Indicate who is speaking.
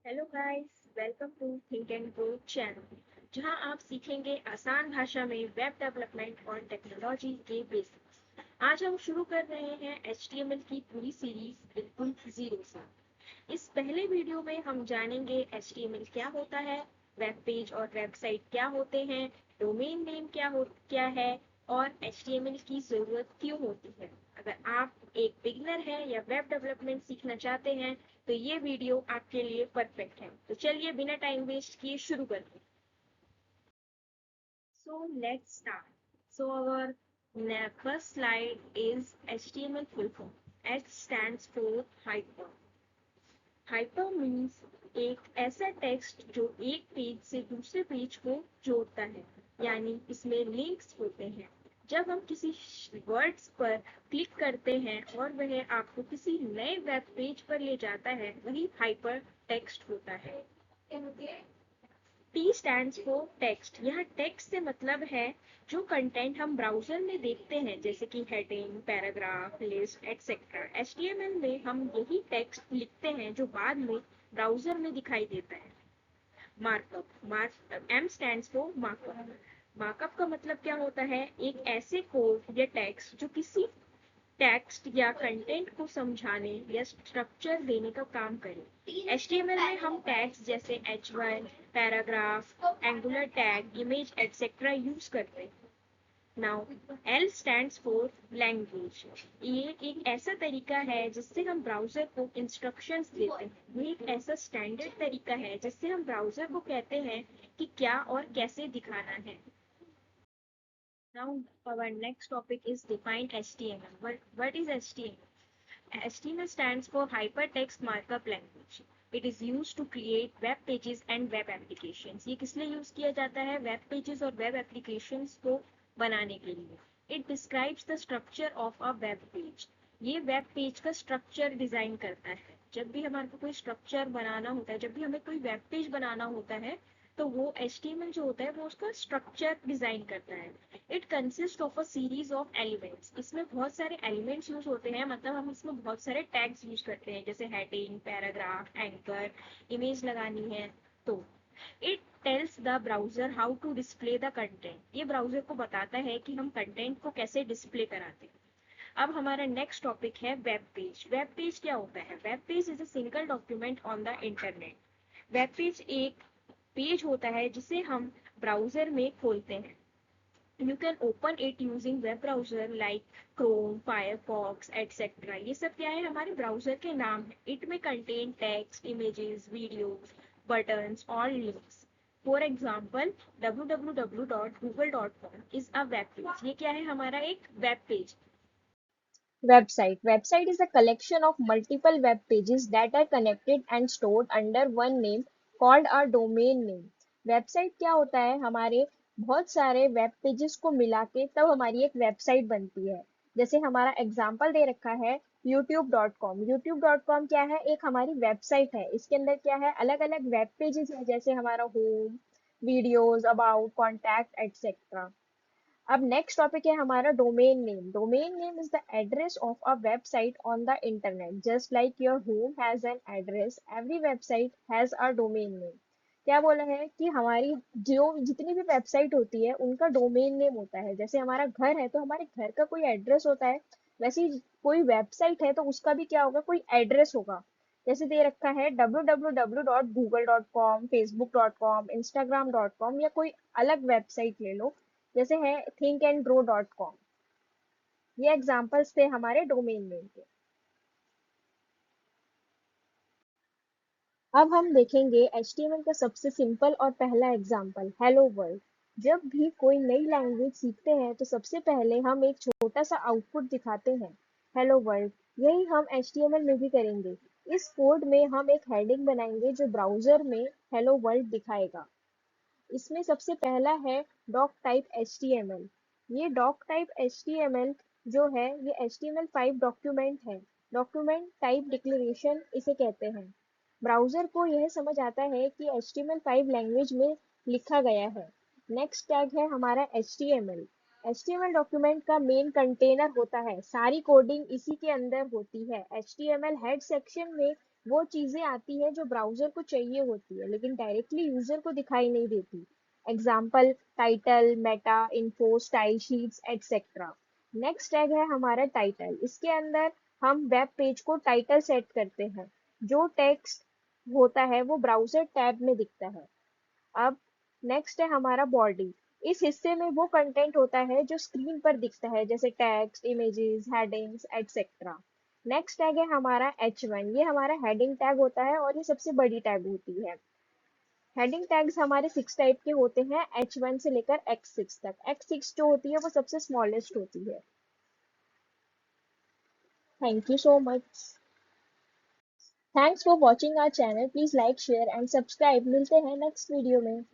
Speaker 1: Hello guys, welcome to think and grow channel, जहां आप सीखेंगे आसान भाषा में वेब डेवलपमेंट और टेक्नोलॉजी के बेसिक्स। आज हम शुरू कर रहे हैं HTML की पूरी सीरीज बिल्कुल जीरो से। इस पहले वीडियो में हम जानेंगे HTML क्या होता है, वेब पेज और वेबसाइट क्या होते हैं, डोमेन नेम क्या है और HTML की जरूरत क्यों होती है। अगर आप एक बिगनर हैं या वेब डेवलपमेंट सीखना चाहते हैं तो ये वीडियो आपके लिए परफेक्ट है। तो चलिए बिना टाइम वेस्ट किए शुरू करते हैं। So let's start. So our first slide is HTML full form. H stands for hyper. Hyper means एक ऐसा टेक्स्ट जो एक पेज से दूसरे पेज को जोड़ता है, यानी इसमें लिंक्स होते हैं। जब हम किसी वर्ड्स पर क्लिक करते हैं और वह आपको किसी नए वेब पेज पर ले जाता है, वही हाइपर टेक्स्ट होता है। T stands for text. यहाँ टेक्स्ट से मतलब है जो कंटेंट हम ब्राउजर में देखते हैं, जैसे कि heading, paragraph, list, etcetera. HTML में हम यही टेक्स्ट लिखते हैं जो बाद में ब्राउजर में दिखाई देता है। Markup. M stands for markup. Markup का मतलब क्या होता है? एक ऐसे कोड या टेक्स्ट जो किसी टेक्स्ट या कंटेंट को समझाने या स्ट्रक्चर देने का काम करे। HTML में हम टैग्स जैसे H1, paragraph, angular tag, image etcetera use करते हैं। Now L stands for language. ये एक ऐसा तरीका है जिससे हम ब्राउजर को इंस्ट्रक्शंस देते हैं। ये एक ऐसा स्टैंडर्ड तरीका है जिससे हम ब्राउजर को कहते हैं कि क्या और कैसे दिखाना है। Now our next topic is define HTML. What is HTML? HTML stands for Hypertext Markup Language. It is used to create web pages and web applications. ये किस लिए यूज किया जाता है? वेब पेजेस और वेब एप्लीकेशंस को बनाने के लिए। It describes the structure of a web page. ये वेब पेज का स्ट्रक्चर डिजाइन करता है। जब भी हमारे को कोई स्ट्रक्चर बनाना होता है, जब भी हमें कोई वेब पेज बनाना होता है, तो वो HTML जो होता है वो उसका स्ट्रक्चर डिजाइन करता है। It consist of a series of elements. इसमें बहुत सारे एलिमेंट्स यूज होते हैं, मतलब हम इसमें बहुत सारे टैग्स यूज करते हैं, जैसे हेडिंग, पैराग्राफ, एंकर, इमेज लगानी है तो। It tells the browser how to display the content. ये ब्राउजर को बताता है कि हम कंटेंट को कैसे डिस्प्ले कराते हैं। अब हमारा नेक्स्ट टॉपिक है वेब पेज। वेब पेज क्या होता है? Web page is a single document on the internet. Web page एक पेज होता है जिसे हम ब्राउजर में खोलते हैं। You can open it using web browser like Chrome, Firefox, etc. ये सब क्या है? हमारे ब्राउजर के नाम है। It may contain text, images, videos, buttons or links. For example, www.google.com is a web page. ये क्या है? हमारा एक web page.
Speaker 2: Website. Website is a collection of multiple web pages that are connected and stored under one name called a domain name. Website क्या होता है? हमारे बहुत सारे वेब पेजेस को मिला के तब हमारी एक वेबसाइट बनती है। जैसे हमारा एग्जाम्पल दे रखा है youtube.com। youtube.com क्या है? एक हमारी वेबसाइट है। इसके अंदर क्या है? अलग अलग वेब पेजेस है, जैसे हमारा home, videos, about, contact, etcetera. अब नेक्स्ट टॉपिक है हमारा domain name. Domain name is the address of a website on the internet. Just like your home has an address, every website has a domain name. क्या बोला है कि हमारी जो जितनी भी वेबसाइट होती है उनका डोमेन नेम होता है। जैसे हमारा घर है तो हमारे घर का कोई एड्रेस होता है, वैसे ही कोई वेबसाइट है तो उसका भी क्या होगा? कोई एड्रेस होगा। जैसे दे रखा है www.google.com, facebook.com, instagram.com, या कोई अलग वेबसाइट ले लो जैसे है thinkandgrow.com। ये एग्जांपल्स थे हमारे डोमेन नेम के। अब हम देखेंगे HTML का सबसे सिंपल और पहला एग्जांपल, हेलो वर्ल्ड। जब भी कोई नई लैंग्वेज सीखते हैं तो सबसे पहले हम एक छोटा सा आउटपुट दिखाते हैं, हेलो वर्ल्ड। यही हम HTML में भी करेंगे। इस कोड में हम एक हेडिंग बनाएंगे जो ब्राउजर में हेलो वर्ल्ड दिखाएगा। इसमें सबसे पहला है डॉक टाइप HTML। ये डॉक टाइप HTML जो है ये HTML5 डॉक्यूमेंट है। डॉक्यूमेंट टाइप डिक्लेरेशन इसे कहते हैं। ब्राउजर को यह समझ आता है कि HTML5 लैंग्वेज में लिखा गया है। नेक्स्ट टैग है हमारा HTML। HTML डॉक्यूमेंट का मेन कंटेनर होता है, सारी कोडिंग इसी के अंदर होती है। HTML हेड सेक्शन में वो चीजें आती है जो ब्राउजर को चाहिए होती है लेकिन डायरेक्टली यूजर को दिखाई नहीं देती। Example title, Meta, info, style sheets etcetera. Next tag है हमारा टाइटल। इसके अंदर हम वेब पेज को टाइटल सेट करते हैं। जो टेक्स्ट होता है वो ब्राउजर टैब में दिखता है। अब नेक्स्ट है हमारा बॉडी। इस हिस्से में वो कंटेंट होता है जो स्क्रीन पर दिखता है, जैसे text, images, headings etcetera. Next tag है हमारा H1। ये हमारा हेडिंग टैग होता है और ये सबसे बड़ी टैग होती है। हेडिंग टैग्स हमारे 6 टाइप के होते हैं, H1 से लेकर X6 तक। X6 जो होती है वो सबसे स्मॉलेस्ट होती है। Thank you so much. Thanks for watching our channel. Please like, share and subscribe. मिलते हैं नेक्स्ट वीडियो में।